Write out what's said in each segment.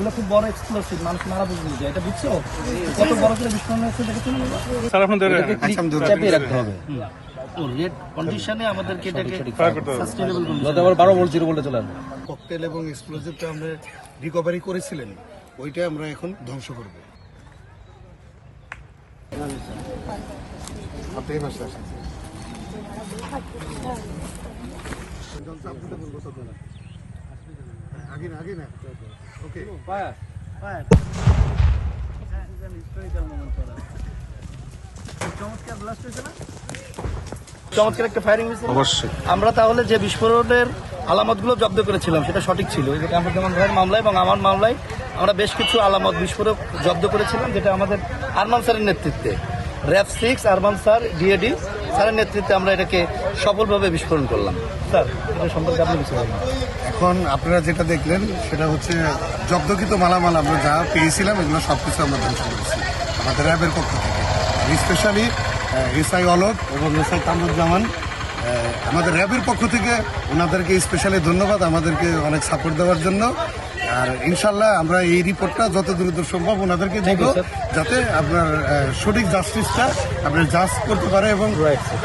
এগুলো খুব বড় এক্সপ্লোসিভ, মানুষ মারা পর্যন্ত যায়। এটা বুঝছো কত বড় করে বিস্ফোরণ হচ্ছে দেখেছেন? স্যার আপনাদের চাপিয়ে রাখতে হবে। রেড কন্ডিশনে আমাদেরকে এটাকে সাস্টেইনেবল আবার 12 ভোল্ট 0 ভোল্টে চলে আসবে। ককটেল এবং এক্সপ্লোজিভটা আমরা রিকভারি করেছিলেন, ওইটা আমরা এখন ধ্বংস করব। আপনি এই পাশে আসেন। আগে না, আগে না। ওকে। ফায়ার ফায়ার হিস্টোরিক্যাল মোমেন্ট করা। চমৎকার ব্লাস্ট হয়েছে না? চমৎকার একটা ফায়ারিং হয়েছে। অবশ্যই আমরা তাহলে যে বিস্ফোরণের আলামতগুলো জব্দ করেছিলাম সেটা সঠিক ছিল। এই যে কামরুজ্জামান ভাইয়ের মামলায় এবং আমার মামলায় আমরা বেশ কিছু আলামত বিস্ফোরক জব্দ করেছিলাম, যেটা আমাদের আরমান স্যারের নেতৃত্বে, র্যাব 6 আরমান স্যার ডিএডি স্যারের নেতৃত্বে আমরা এটাকে সফলভাবে বিস্ফোরণ করলাম। স্যার এটা সম্পর্কে আপনি কিছু বলুন। এখন আপনারা যেটা দেখলেন সেটা হচ্ছে জব্দকৃত মালামাল আমরা যা পেয়েছিলাম এগুলো সবকিছু আমরা ধ্বংস করেছি আমাদের র্যাবের পক্ষ থেকে। স্পেশালি এসআই অলক এবং এসআই কামরুজ্জামান, আমাদের র্যাবের পক্ষ থেকে ওনাদেরকে স্পেশালি ধন্যবাদ আমাদেরকে অনেক সাপোর্ট দেওয়ার জন্য। আর ইনশাল্লাহ আমরা এই রিপোর্টটা যত দ্রুত সম্ভব ওনাদেরকে দিব, যাতে আপনার সঠিক জাস্টিসটা আপনার জাজ করতে পারে এবং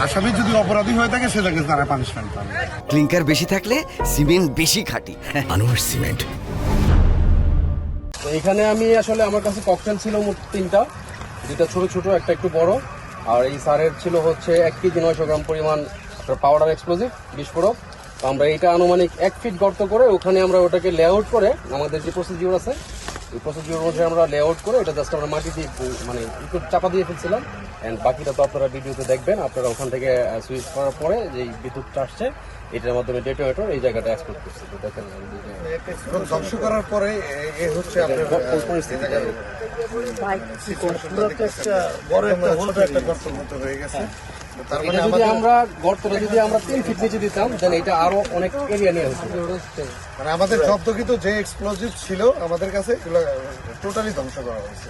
আসামি যদি অপরাধী হয়ে থাকে সেটাকে তারা পানিশমেন্ট পাবে। ক্লিংকার বেশি থাকলে সিমেন্ট বেশি খাঁটি। আনোয়ার সিমেন্ট। তো এখানে আমি আসলে আমার কাছে ককটেল ছিল মোট 3টা, 2টা ছোট ছোট, একটা একটু বড়। আর এই সারের ছিল হচ্ছে 1 কেজি 900 গ্রাম পরিমাণ পাউডার এক্সপ্লোজিভ বিস্ফোরক। তো আমরা এটা আনুমানিক 1 ফিট গর্ত করে ওখানে আমরা ওটাকে লেআউট করে, আমাদের যে প্রসিডিউর আছে এই প্রসিডিউর মধ্যে আমরা লেআউট করে এটা জাস্ট আমরা মাটি দিয়ে মানে একটু চাপা দিয়ে ফেলছিলাম। অ্যান্ড বাকিটা তো আপনারা ভিডিওতে দেখবেন। আপনারা ওখান থেকে সুইচ করার পরে যে বিদ্যুৎটা আসছে এটার মাধ্যমে ডেটোনেটর এই জায়গাটা এক্সপোর্ট করছে। তো দেখেন ধ্বংস করার পরে এ হচ্ছে আপনার বড় একটা ছোট একটা গর্তের মতো হয়ে গেছে। তার মানে যদি আমরা গর্তটা যদি আমরা 3 ফিট নিচে দিতাম দেন এটা আরো অনেক এরিয়া নিয়ে হতো। মানে আমাদের জব্দকৃত যে এক্সপ্লোজিভ ছিল আমাদের কাছে এগুলো টোটালি ধ্বংস করা হয়েছে।